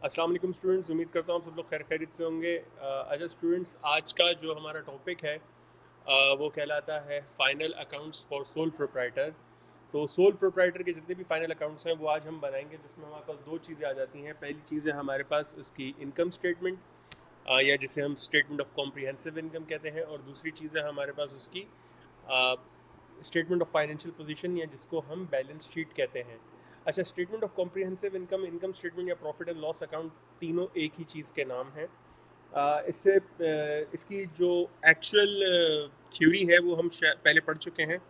अस्सलाम वालेकुम स्टूडेंट्स, उम्मीद करता हूँ आप सब लोग खैर खैरियत से होंगे। अच्छा स्टूडेंट्स, आज का जो हमारा टॉपिक है वो कहलाता है final accounts for sole proprietor. तो सोल प्रोप्राइटर के जितने भी फाइनल अकाउंट्स हैं वो आज हम बनाएंगे, जिसमें हमारे पास दो चीज़ें आ जाती हैं। पहली चीज़ है हमारे पास उसकी इनकम स्टेटमेंट, या जिसे हम स्टेटमेंट ऑफ कॉम्प्रिहेंसिव इनकम कहते हैं, और दूसरी चीज़ है हमारे पास उसकी स्टेटमेंट ऑफ फाइनेंशियल पोजीशन, या जिसको हम बैलेंस शीट कहते हैं। अच्छा, statement of comprehensive income, income statement या प्रॉफिट एंड लॉस अकाउंट, तीनों एक ही चीज़ के नाम हैं। इससे इसकी जो एक्चुअल थ्योरी है वो हम पहले पढ़ चुके हैं,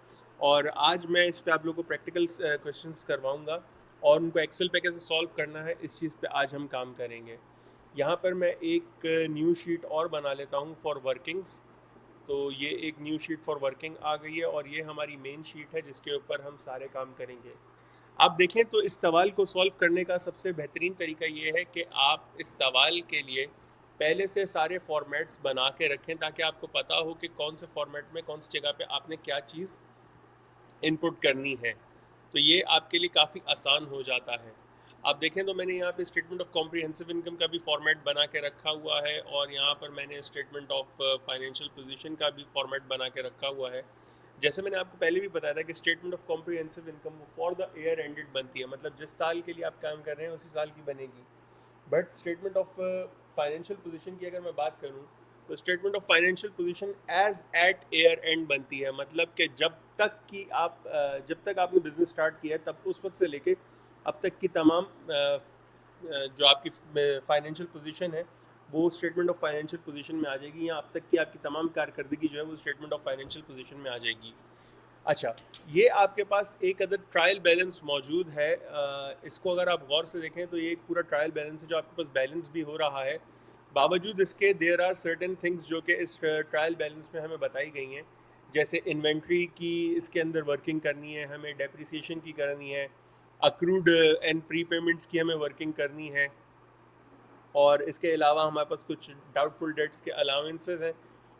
और आज मैं इस पे आप लोगों को प्रैक्टिकल क्वेश्चंस करवाऊंगा, और उनको एक्सेल पे कैसे सॉल्व करना है इस चीज़ पे आज हम काम करेंगे। यहाँ पर मैं एक न्यू शीट और बना लेता हूँ फॉर वर्किंग्स। तो ये एक न्यू शीट फॉर वर्किंग आ गई है, और ये हमारी मेन शीट है जिसके ऊपर हम सारे काम करेंगे। आप देखें तो इस सवाल को सॉल्व करने का सबसे बेहतरीन तरीका ये है कि आप इस सवाल के लिए पहले से सारे फॉर्मेट्स बना के रखें, ताकि आपको पता हो कि कौन से फॉर्मेट में कौन सी जगह पे आपने क्या चीज़ इनपुट करनी है। तो ये आपके लिए काफ़ी आसान हो जाता है। आप देखें तो मैंने यहाँ पे स्टेटमेंट ऑफ कॉम्प्रिहेंसिव इनकम का भी फॉर्मेट बना के रखा हुआ है, और यहाँ पर मैंने स्टेटमेंट ऑफ फाइनेंशियल पोजीशन का भी फॉर्मेट बना के रखा हुआ है। जैसे मैंने आपको पहले भी बताया था कि statement of comprehensive income for the year ended बनती है, मतलब जिस साल के लिए आप काम कर रहे हैं उसी साल की बनेगी। But statement of financial position की अगर मैं बात करूँ, तो statement of financial position as at year end बनती है। मतलब कि जब तक आपने बिजनेस स्टार्ट किया है तब उस वक्त से लेके अब तक की तमाम जो आपकी फाइनेंशियल पोजीशन है वो स्टेटमेंट ऑफ फाइनेंशियल पोजीशन में आ जाएगी, या अब तक की आपकी तमाम कारकर्दगी जो है वो स्टेटमेंट ऑफ फाइनेंशियल पोजीशन में आ जाएगी। अच्छा, ये आपके पास एक अदर ट्रायल बैलेंस मौजूद है। इसको अगर आप गौर से देखें तो ये एक पूरा ट्रायल बैलेंस है जो आपके पास बैलेंस भी हो रहा है। बावजूद इसके देयर आर सर्टेन थिंग्स जो कि इस ट्रायल बैलेंस में हमें बताई गई हैं, जैसे इन्वेंट्री की इसके अंदर वर्किंग करनी है, हमें डेप्रिसिएशन की करनी है, अक्रूड एंड प्री पेमेंट्स की हमें वर्किंग करनी है, और इसके अलावा हमारे पास कुछ डाउटफुल डेट्स के अलाउंसेस हैं,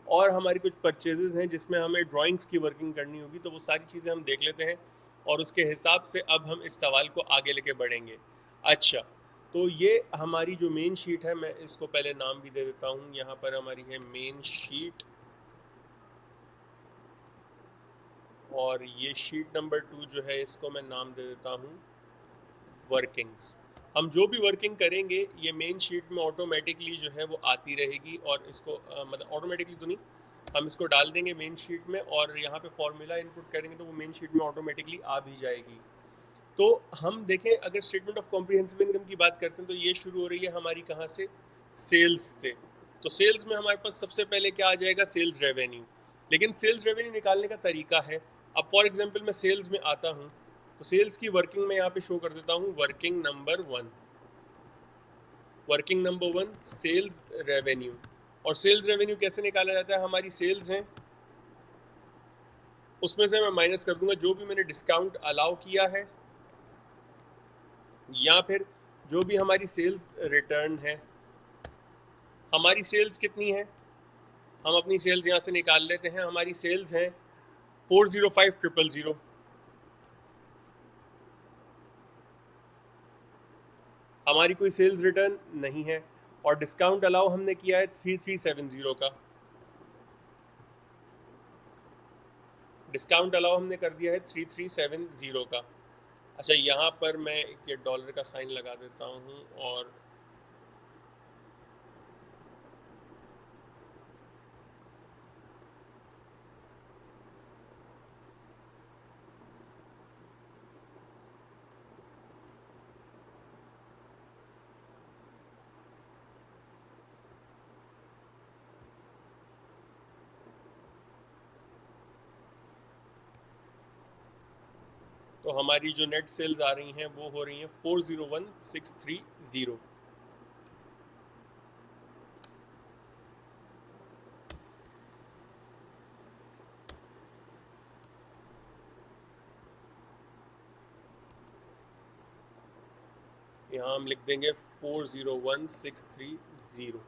और हमारी कुछ परचेजेस हैं जिसमें हमें ड्राइंग्स की वर्किंग करनी होगी। तो वो सारी चीज़ें हम देख लेते हैं, और उसके हिसाब से अब हम इस सवाल को आगे लेके बढ़ेंगे। अच्छा, तो ये हमारी जो मेन शीट है, मैं इसको पहले नाम भी दे देता हूँ। यहाँ पर हमारी है मेन शीट, और ये शीट नंबर 2 जो है इसको मैं नाम दे देता हूँ वर्किंग्स। हम जो भी वर्किंग करेंगे ये मेन शीट में ऑटोमेटिकली जो है वो आती रहेगी, और इसको मतलब ऑटोमेटिकली तो नहीं, हम इसको डाल देंगे मेन शीट में, और यहाँ पे फॉर्मूला इनपुट करेंगे तो वो मेन शीट में ऑटोमेटिकली आ भी जाएगी। तो हम देखें, अगर स्टेटमेंट ऑफ कॉम्प्रिहेंसिव इनकम की बात करते हैं तो ये शुरू हो रही है हमारी कहाँ से? सेल्स से। तो सेल्स में हमारे पास सबसे पहले क्या आ जाएगा? Sales revenue. लेकिन सेल्स रेवेन्यू निकालने का तरीका है। अब फॉर एग्जांपल मैं सेल्स में आता हूँ, तो सेल्स की वर्किंग में यहाँ पे शो कर देता हूँ working number 1। Working number 1 sales revenue. और सेल्स रेवेन्यू कैसे निकाला जाता है? हमारी सेल्स हैं, उसमें से मैं माइनस कर दूंगा जो भी मैंने डिस्काउंट अलाउ किया है, या फिर जो भी हमारी सेल्स रिटर्न है। हमारी सेल्स कितनी है? हम अपनी सेल्स यहाँ से निकाल लेते हैं। हमारी सेल्स हैं 405000। हमारी कोई सेल्स रिटर्न नहीं है, और डिस्काउंट अलाउ हमने किया है 3370 का। डिस्काउंट अलाउ हमने कर दिया है 3370 का। अच्छा, यहाँ पर मैं एक ये डॉलर का साइन लगा देता हूँ, और तो हमारी जो नेट सेल्स आ रही हैं वो हो रही हैं 401630। यहाँ हम लिख देंगे 401630।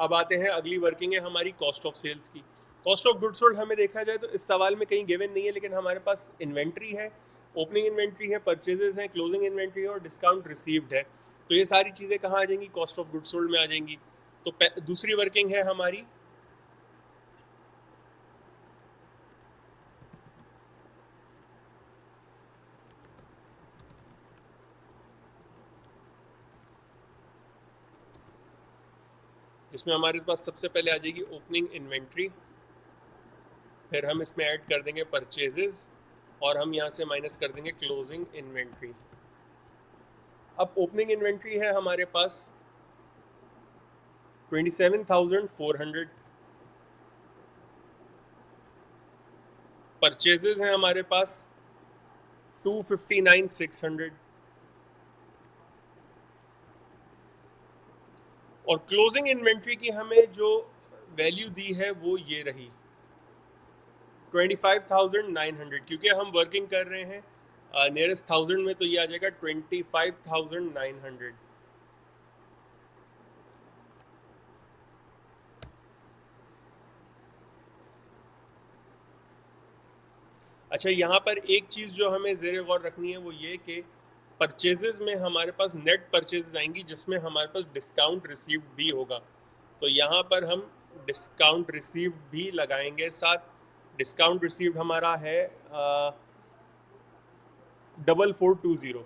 अब आते हैं अगली वर्किंग है हमारी कॉस्ट ऑफ सेल्स की। कॉस्ट ऑफ गुड्स सोल्ड हमें देखा जाए तो इस सवाल में कहीं गिवन नहीं है, लेकिन हमारे पास इन्वेंट्री है, ओपनिंग इन्वेंट्री है, परचेजेस हैं, क्लोजिंग इन्वेंट्री है और डिस्काउंट रिसीव्ड है। तो ये सारी चीज़ें कहाँ आ जाएंगी? कॉस्ट ऑफ गुड्स सोल्ड में आ जाएंगी। तो दूसरी वर्किंग है हमारी जिसमें हमारे पास सबसे पहले आ जाएगी ओपनिंग इन्वेंट्री, फिर हम इसमें ऐड कर देंगे परचेजेस और हम यहाँ से माइनस कर देंगे क्लोजिंग इन्वेंट्री। अब ओपनिंग इन्वेंट्री है हमारे पास 27,400, परचेजेस हैं हमारे पास 259,600 और क्लोजिंग इन्वेंट्री की हमें जो वैल्यू दी है वो ये रही 25,900, क्योंकि हम वर्किंग कर रहे हैं नियरेस्ट थाउजेंड में, तो ये आ जाएगा 25,900। अच्छा, यहाँ पर एक चीज़ जो हमें ज़ेर गौर रखनी है वो ये कि परचेजेस में हमारे पास नेट परचेजेस आएंगी जिसमें हमारे पास डिस्काउंट रिसीव्ड भी होगा। तो यहाँ पर हम डिस्काउंट रिसीव्ड भी लगाएंगे साथ। डिस्काउंट रिसीव्ड हमारा है 4420।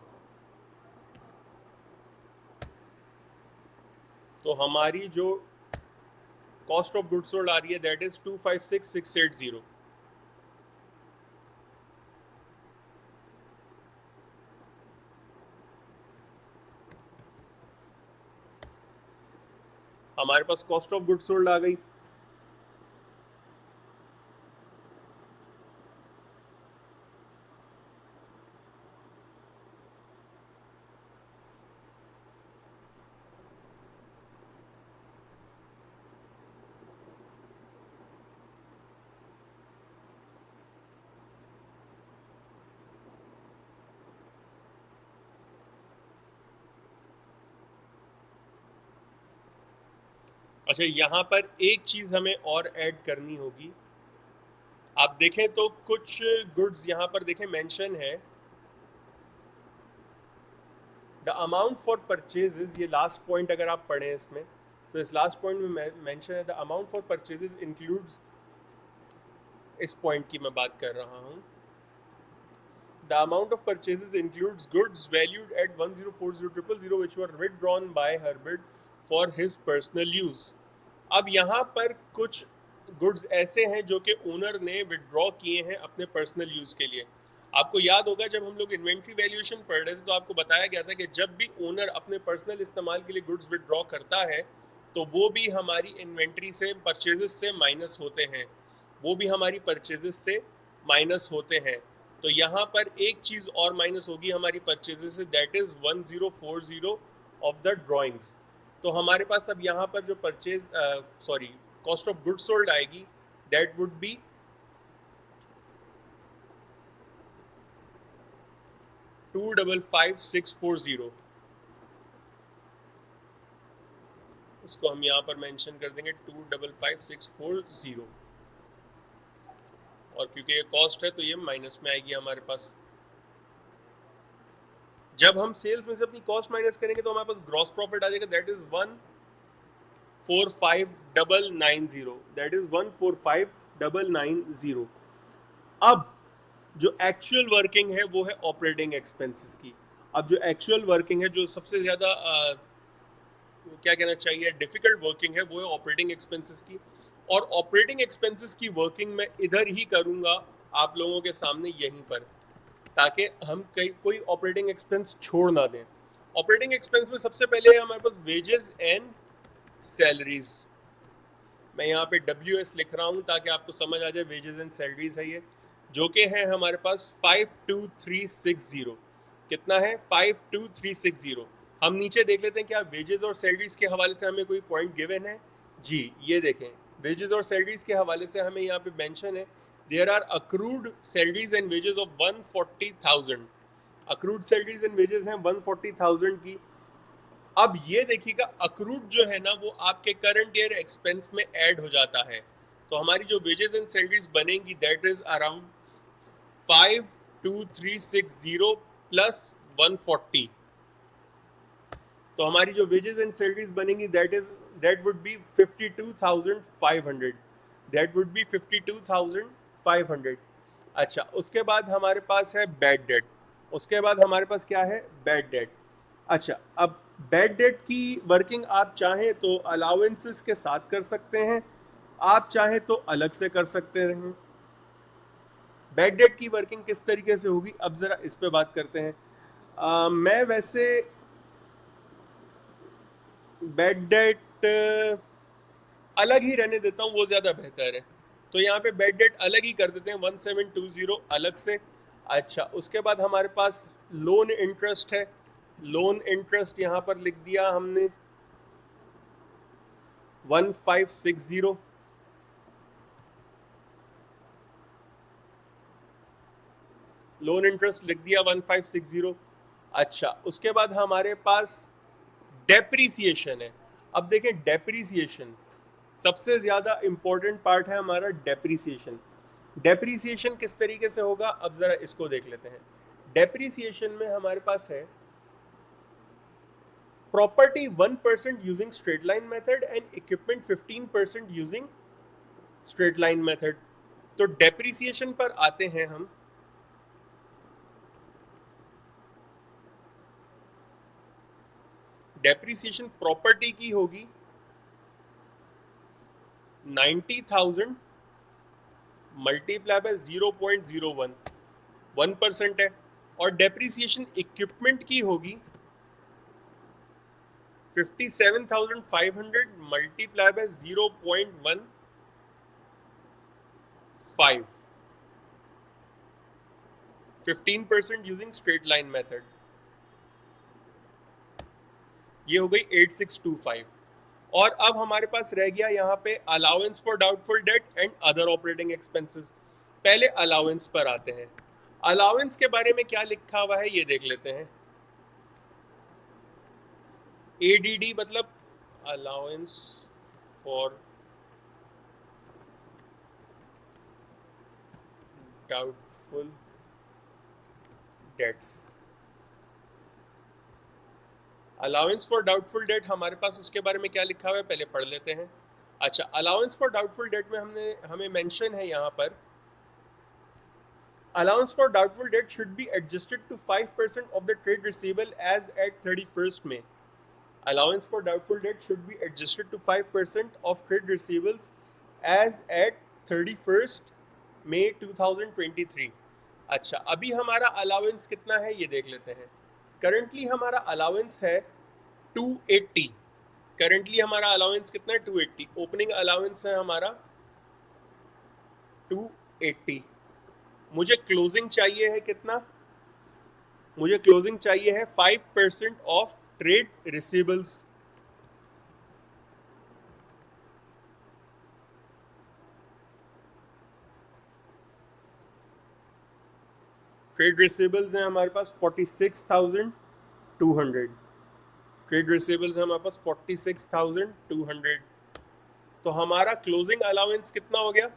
तो हमारी जो कॉस्ट ऑफ गुड्स सोल्ड आ रही है दैट इज 256,680। हमारे पास कॉस्ट ऑफ गुड्स सोल्ड आ गई। अच्छा, यहाँ पर एक चीज़ हमें और ऐड करनी होगी। आप देखें तो कुछ गुड्स यहाँ पर देखें मेंशन है द अमाउंट फॉर परचेजेस। ये लास्ट पॉइंट अगर आप पढ़ें इसमें तो इस लास्ट पॉइंट में मेंशन है the amount for purchases includes, इस पॉइंट की मैं बात कर रहा हूँ, the amount of purchases includes goods valued at 1040000 which were withdrawn by Herbert for his personal use। अब यहाँ पर कुछ गुड्स ऐसे हैं जो कि ओनर ने विड्रॉ किए हैं अपने पर्सनल यूज़ के लिए। आपको याद होगा जब हम लोग इन्वेंट्री वैल्यूएशन पढ़ रहे थे तो आपको बताया गया था कि जब भी ओनर अपने पर्सनल इस्तेमाल के लिए गुड्स विड्रॉ करता है तो वो भी हमारी इन्वेंट्री से, परचेजेस से माइनस होते हैं, वो भी हमारी परचेजेस से माइनस होते हैं। तो यहाँ पर एक चीज़ और माइनस होगी हमारी परचेजेस से, that is 1040 of the drawings. तो हमारे पास अब यहाँ पर जो कॉस्ट ऑफ गुड्स सोल्ड आएगी दैट वुड बी 255,640। इसको हम यहाँ पर मेंशन कर देंगे 255,640, और क्योंकि ये कॉस्ट है तो ये माइनस में आएगी हमारे पास। जब हम सेल्स में से अपनी कॉस्ट माइनस करेंगे तो हमारे पास ग्रॉस प्रॉफिट आ जाएगा दैट इज 145,990, दैट इज 145,990। अब जो एक्चुअल वर्किंग है वो है ऑपरेटिंग एक्सपेंसेस की। अब जो एक्चुअल वर्किंग है, जो सबसे ज़्यादा क्या कहना चाहिए डिफ़िकल्ट वर्किंग है, वो है ऑपरेटिंग एक्सपेंसेस की। और ऑपरेटिंग एक्सपेंसेस की वर्किंग मैं इधर ही करूँगा आप लोगों के सामने यहीं पर, ताकि हम कोई ऑपरेटिंग एक्सपेंस छोड़ ना दें। ऑपरेटिंग एक्सपेंस में सबसे पहले है हमारे पास वेजेस एंड सैलरीज। मैं यहाँ पे WS लिख रहा हूँ ताकि आपको समझ आ जाए, वेजेस एंड सैलरीज है ये, जो कि है हमारे पास 52360। कितना है? 52360। हम नीचे देख लेते हैं क्या वेजेस और सैलरीज के हवाले से हमें कोई पॉइंट गिवन है? जी, ये देखें, वेजेस और सैलरीज के हवाले से हमें यहाँ पे मेंशन है there are accrued salaries and wages of 140,000। Accrued salaries and wages हैं 140,000 की। अब ये देखिएगा अक्रूड जो है ना वो आपके करंट ईयर एक्सपेंस में ऐड हो जाता है, तो हमारी जो वेजेस एंड सैलरीज बनेंगी दैट इज अराउंड 52360 प्लस 140। तो हमारी जो वेजेस एंड सैलरीज बनेंगी that would be 52,500, that would be 52,500। अच्छा, उसके बाद हमारे पास है बैड डेट। उसके बाद हमारे पास क्या है? Bad debt. अच्छा, अब बैड डेट की वर्किंग आप चाहें तो अलाउंसेस के साथ कर सकते हैं, आप चाहें तो अलग से कर सकते हैं। बैड डेट की वर्किंग किस तरीके से होगी, अब ज़रा इस पे बात करते हैं। मैं वैसे बैड डेट अलग ही रहने देता हूँ, वो ज़्यादा बेहतर है। तो यहाँ पे बैड डेट अलग ही कर देते हैं, 1720 अलग से। अच्छा, उसके बाद हमारे पास लोन इंटरेस्ट है। लोन इंटरेस्ट यहाँ पर लिख दिया हमने 1560। लोन इंटरेस्ट लिख दिया 1560। अच्छा, उसके बाद हमारे पास डेप्रीसिएशन है। अब देखें, डेप्रीसिएशन सबसे ज़्यादा इंपॉर्टेंट पार्ट है हमारा, डेप्रीसिएशन। डेप्रीसिएशन किस तरीके से होगा, अब ज़रा इसको देख लेते हैं। डेप्रीसिएशन में हमारे पास है property 1% using straight line method and equipment 15% using straight line method. तो डेप्रीसिएशन पर आते हैं हम। डेप्रीसिएशन प्रॉपर्टी की होगी 90,000 मल्टीप्लाई बाय 0.01, 1% है। और डेप्रीसिएशन इक्विपमेंट की होगी 57,500 multiply by 0.15, 15% using straight line method. ये हो गई 8625। और अब हमारे पास रह गया यहाँ पे allowance for doubtful debt and other operating expenses. पहले अलाउंस पर आते हैं। अलाउंस के बारे में क्या लिखा हुआ है ये देख लेते हैं। ADD मतलब allowance for doubtful debts. Allowance for doubtful debt हमारे पास उसके बारे में क्या लिखा हुआ है पहले पढ़ लेते हैं। अच्छा, अलाउंस फॉर डाउटफुल डेट में हमें मेंशन है यहाँ पर, allowance for doubtful debt should be adjusted to 5% of the trade receivable as at 31st May. Allowance for doubtful debt should be adjusted to 5% of trade receivables as at 31st May 2023। अच्छा, अभी हमारा allowance कितना है ये देख लेते हैं। Currently हमारा अलाउंस है 280। करंटली हमारा अलाउंस कितना है? 280। ओपनिंग अलाउंस है हमारा 280। मुझे क्लोजिंग चाहिए है कितना? मुझे क्लोजिंग चाहिए है 5% of trade receivables. Trade receivables हैं हमारे पास 46,200। ट्रेड रिसीवेबल्स हैं हमारे पास 46,200। तो हमारा क्लोजिंग अलाउंस कितना हो गया?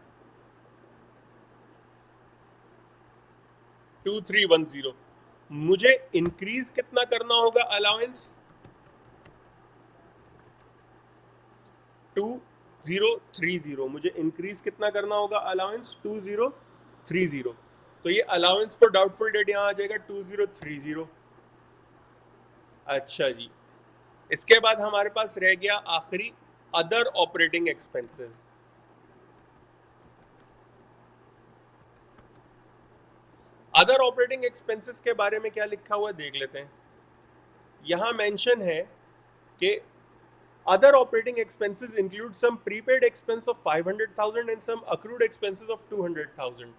2310। मुझे इंक्रीज कितना करना होगा अलाउंस? 2030। मुझे इंक्रीज कितना करना होगा अलाउंस? 2030। तो ये अलाउंस फॉर डाउटफुल डेट यहाँ आ जाएगा 2030। अच्छा जी, इसके बाद हमारे पास रह गया आखिरी other operating expenses. Other operating expenses के बारे में क्या लिखा हुआ देख लेते हैं। यहां मेंशन है कि other operating expenses include some prepaid expense of 500,000 and some accrued expenses of 200,000।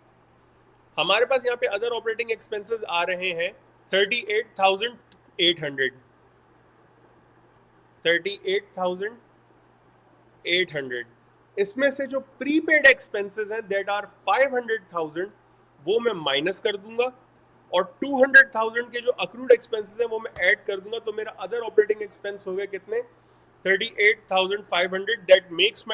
हमारे पास यहाँ पे अदर ऑपरेटिंग एक्सपेंसेस आ रहे हैं 38,800। 38,800। इसमें से जो प्रीपेड एक्सपेंसेस हैं दैट आर 500,000 वो मैं माइनस कर दूंगा। और 200,000 के जो अक्रूड एक्सपेंसेस हैं वो मैं ऐड कर दूंगा, तो मेरा अदर ऑपरेटिंग एक्सपेंस हो गए कितने, 38,500. That makes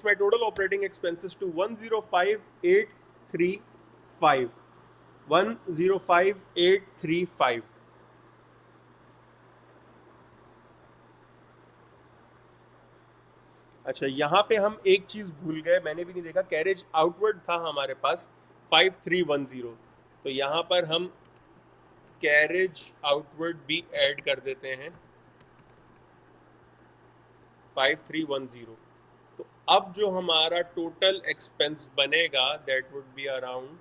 my total operating expenses to 105,835. 105,835. अच्छा, यहाँ पे हम एक चीज़ भूल गए, मैंने भी नहीं देखा, कैरेज आउटवर्ड था हमारे पास 5310, तो यहाँ पर हम कैरेज आउटवर्ड भी ऐड कर देते हैं 5310. तो अब जो हमारा टोटल एक्सपेंस बनेगा दैट वुड बी अराउंड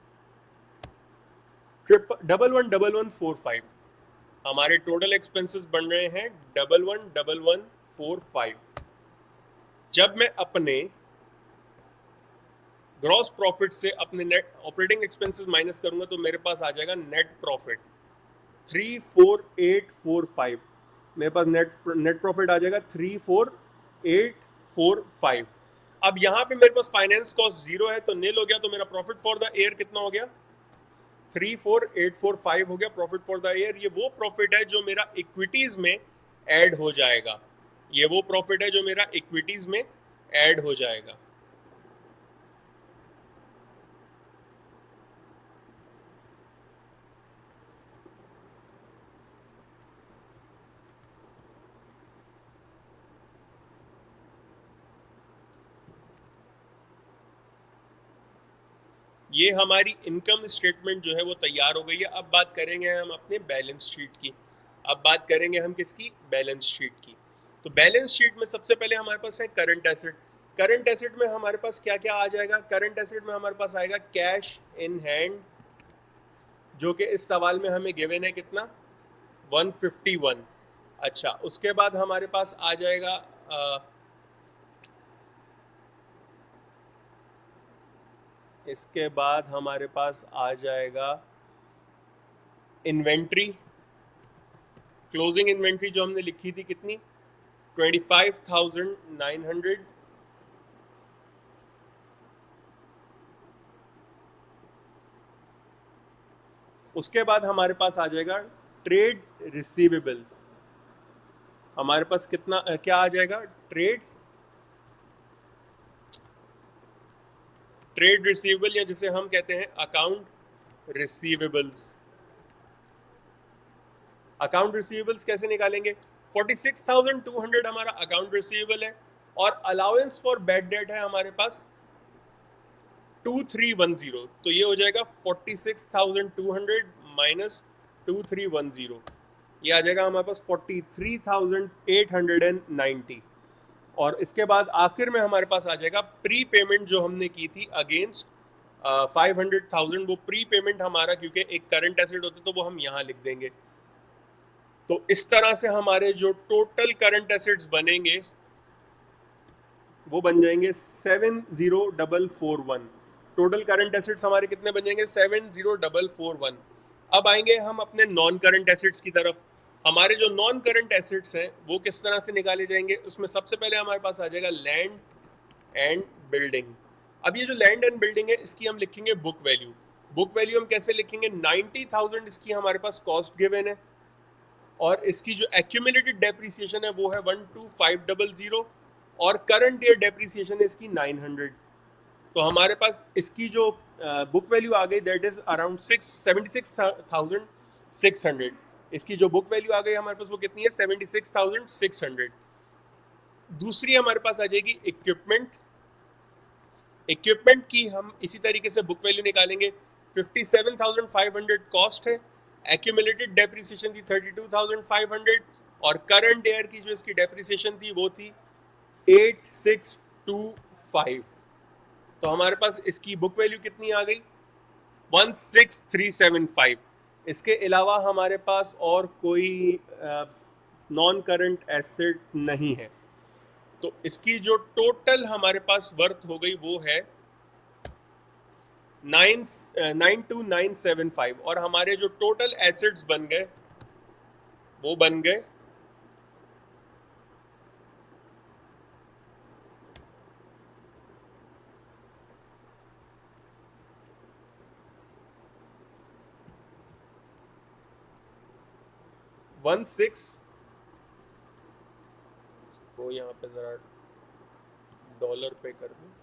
111145. हमारे टोटल एक्सपेंसेस बन रहे हैं 111145. जब मैं अपने ग्रॉस प्रॉफिट से अपने नेट ऑपरेटिंग एक्सपेंसेस माइनस करूंगा तो मेरे पास आ जाएगा नेट प्रॉफिट 34845. मेरे पास नेट प्रॉफिट आ जाएगा 34845. अब यहाँ पे मेरे पास फाइनेंस कॉस्ट जीरो है तो नील हो गया, तो मेरा प्रॉफिट फॉर द ईयर कितना हो गया, 34845 हो गया प्रॉफिट फॉर द ईयर. ये वो प्रॉफिट है जो मेरा इक्विटीज में ऐड हो जाएगा, ये वो प्रॉफिट है जो मेरा इक्विटीज में ऐड हो जाएगा. ये हमारी इनकम स्टेटमेंट जो है वो तैयार हो गई है. अब बात करेंगे हम अपने बैलेंस शीट की. अब बात करेंगे हम किसकी, बैलेंस शीट की. तो बैलेंस शीट में सबसे पहले हमारे पास है करंट एसेट. करंट एसेट में हमारे पास क्या क्या आ जाएगा, करंट एसेट में हमारे पास आएगा कैश इन हैंड, जो कि इस सवाल में हमें गिवन है कितना, 151. अच्छा, उसके बाद हमारे पास आ जाएगा इसके बाद हमारे पास आ जाएगा इन्वेंट्री. क्लोजिंग इन्वेंट्री जो हमने लिखी थी कितनी, 25,900. उसके बाद हमारे पास आ जाएगा ट्रेड रिसीवेबल्स. हमारे पास कितना क्या आ जाएगा, ट्रेड रिसीवेबल, या जिसे हम कहते हैं अकाउंट रिसीवेबल्स. अकाउंट रिसीवेबल्स कैसे निकालेंगे, 46,200 हमारा अकाउंट रिसीवेबल है, और अलाउंस फॉर बैड डेट है हमारे पास 2310. तो ये हो जाएगा 46,200 माइनस 2310, ये आ जाएगा हमारे पास 43,890. और इसके बाद आखिर में हमारे पास आ जाएगा प्री पेमेंट जो हमने की थी अगेंस्ट 500,000. वो प्री पेमेंट हमारा क्योंकि एक करंट एसेट होते तो वो हम यहाँ लिख देंगे. तो इस तरह से हमारे जो टोटल करंट एसेट्स बनेंगे वो बन जाएंगे 70,441. टोटल करंट एसेट्स हमारे कितने बन जाएंगे, 70,441. अब आएंगे हम अपने नॉन करंट एसेट्स की तरफ. हमारे जो नॉन करंट एसेट्स हैं वो किस तरह से निकाले जाएंगे, उसमें सबसे पहले हमारे पास आ जाएगा लैंड एंड बिल्डिंग. अब ये जो लैंड एंड बिल्डिंग है इसकी हम लिखेंगे बुक वैल्यू. बुक वैल्यू हम कैसे लिखेंगे, 90,000 इसकी हमारे पास कॉस्ट गिवन है, और इसकी जो एक्यूमुलेटेड डेप्रिसिएशन है वो है 12,500, और करंट ईयर डेप्रिसिएशन है इसकी 900. तो हमारे पास इसकी जो बुक वैल्यू आ गई दैट इज अराउंड 76,600. इसकी जो बुक वैल्यू आ गई हमारे पास वो कितनी है, 76,600. दूसरी हमारे पास आ जाएगी इक्विपमेंट. इक्विपमेंट की हम इसी तरीके से बुक वैल्यू निकालेंगे. 57,500 कॉस्ट है, एक्यूमुलेटेड डेप्रिसिएशन थी 32,500, और करंट ईयर की जो इसकी डेप्रिसिएशन थी वो थी 8625. तो हमारे पास इसकी बुक वैल्यू कितनी आ गई, 16,375. इसके अलावा हमारे पास और कोई नॉन करंट एसेट नहीं है. तो इसकी जो टोटल हमारे पास वर्थ हो गई वो है 92,975. और हमारे जो टोटल एसेट्स बन गए वो बन गए 92,975. 16 को यहाँ पे ज़रा डॉलर पे कर दूँ,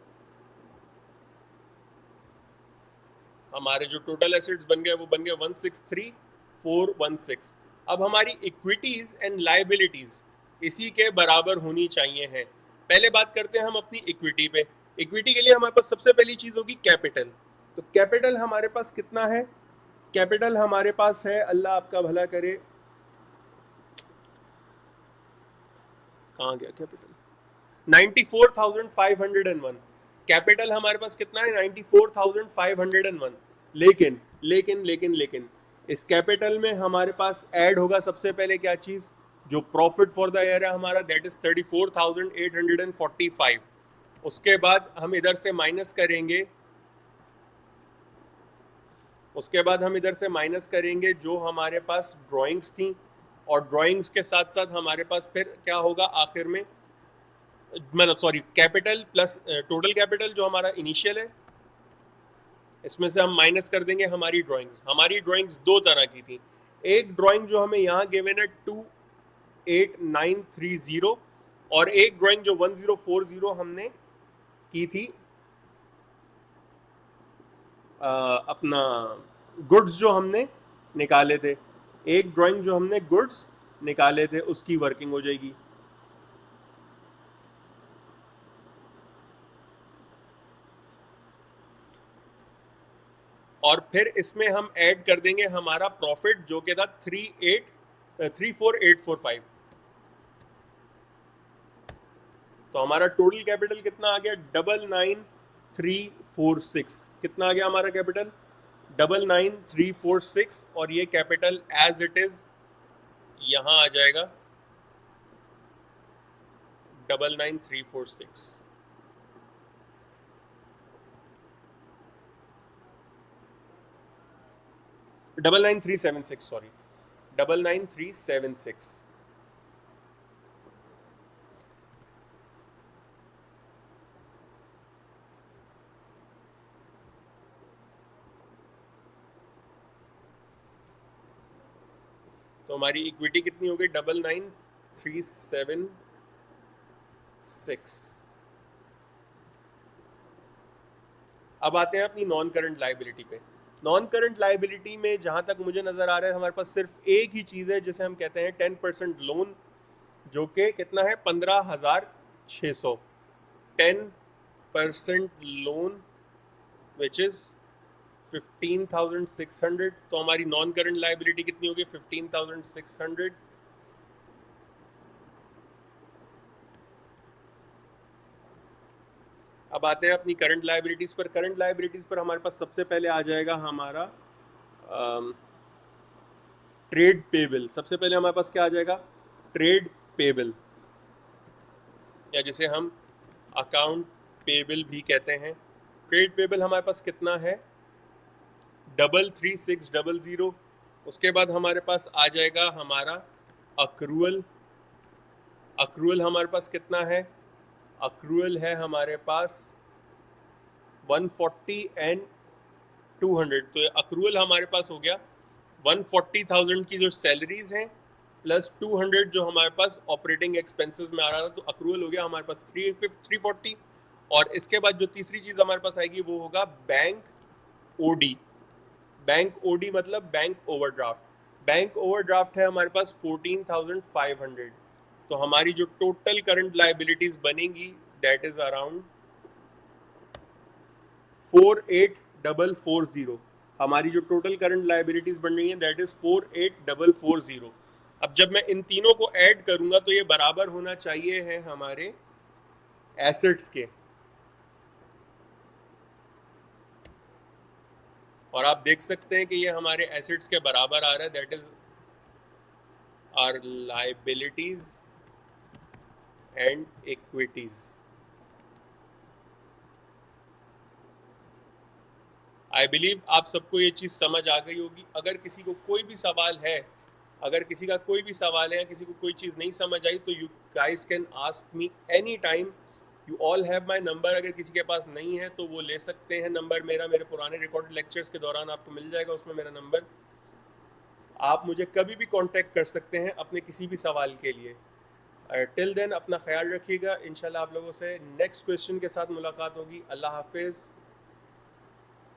हमारे जो टोटल एसेट्स बन गए वो बन गए 163416। अब हमारी इक्विटीज एंड लाइबिलिटीज इसी के बराबर होनी चाहिए हैं। पहले बात करते हैं हम अपनी इक्विटी पे। इक्विटी के लिए हमारे पास सबसे पहली चीज होगी कैपिटल। तो कैपिटल हमारे पास कितना है? कैपिटल हमारे पास है, अल्लाह आपका भला करे, कहाँ गया कैपिटल, 94,501। कैपिटल हमारे पास कितना है? 94,501। लेकिन लेकिन लेकिन लेकिन इस कैपिटल में हमारे पास ऐड होगा सबसे पहले क्या चीज? जो प्रॉफिट फॉर द ईयर है हमारा, दैट इज 34,845। उसके बाद हम इधर से माइनस करेंगे, जो हमारे पास ड्राइंग्स थी, और ड्राइंग्स के साथ साथ हमारे पास फिर क्या होगा आखिर में, मतलब sorry, capital plus total capital जो हमारा इनिशियल है, इसमें से हम माइनस कर देंगे हमारी ड्राइंग्स। हमारी ड्राइंग्स दो तरह की थी। एक ड्राइंग जो हमें यहाँ गिवन है 28930, और एक ड्राइंग जो 1040 हमने की थी अपना गुड्स जो हमने निकाले थे। एक ड्राइंग जो हमने गुड्स निकाले थे उसकी वर्किंग हो जाएगी। और फिर इसमें हम ऐड कर देंगे हमारा प्रॉफिट जो कि था 34845। तो हमारा टोटल कैपिटल कितना आ गया? 99346। कितना आ गया हमारा कैपिटल? 99346। और ये कैपिटल एज इट इज यहां आ जाएगा 99346। Double 9376, sorry, 99376। तो हमारी इक्विटी कितनी हो गई? 99376। अब आते हैं अपनी नॉन करंट लाइबिलिटी पे। नॉन करंट लाइबिलिटी में जहां तक मुझे नजर आ रहा है हमारे पास सिर्फ एक ही चीज है जिसे हम कहते हैं 10% लोन, जो कि कितना है? 15,600। 10% लोन विच इज 15,600। तो हमारी नॉन करंट लाइबिलिटी कितनी होगी? 15,600। अब आते हैं अपनी करंट लाइबिलिटीज पर। करंट लाइबिलिटीज पर हमारे पास सबसे पहले आ जाएगा हमारा ट्रेड पेबल। सबसे पहले हमारे पास क्या आ जाएगा? ट्रेड पेबल, या जिसे हम अकाउंट पेबल भी कहते हैं। ट्रेड पेबल हमारे पास कितना है? 33600। उसके बाद हमारे पास आ जाएगा हमारा अक्रूअल। अक्रूअल हमारे पास कितना है? अक्रूअल है हमारे पास 140 एंड 200। तो अक्रूअल हमारे पास हो गया 140,000 की जो सैलरीज हैं प्लस 200 जो हमारे पास ऑपरेटिंग एक्सपेंसेस में आ रहा था। तो अक्रूअल हो गया हमारे पास 340। और इसके बाद जो तीसरी चीज हमारे पास आएगी वो होगा बैंक ओडी। बैंक ओडी मतलब बैंक ओवरड्राफ्ट। बैंक ओवरड्राफ्ट है हमारे पास 14,500। तो हमारी जो टोटल करंट लाइबिलिटीज बनेगी दैट इज अराउंड 48,440। हमारी जो टोटल करंट लाइबिलिटीज बन रही है दैट इज 48,440। अब जब मैं इन तीनों को ऐड करूंगा तो ये बराबर होना चाहिए है हमारे एसेट्स के। और आप देख सकते हैं कि ये हमारे एसेट्स के बराबर आ रहा है, that is our liabilities and equities. I believe आप सबको ये चीज़ समझ आ गई होगी। अगर किसी को कोई भी सवाल है, अगर किसी का कोई भी सवाल है या किसी को कोई चीज़ नहीं समझ आई तो you guys can ask me any time. You all have my number. अगर किसी के पास नहीं है तो वो ले सकते हैं नंबर मेरा। मेरे पुराने रिकॉर्डेड लेक्चर्स के दौरान आपको मिल जाएगा, उसमें मेरा नंबर आप मुझे कभी भी कांटेक्ट कर सकते हैं अपने किसी भी सवाल के लिए। टिल देन अपना ख्याल रखिएगा। इंशाल्लाह आप लोगों से नेक्स्ट क्वेश्चन के साथ मुलाकात होगी। अल्लाह हाफिज़।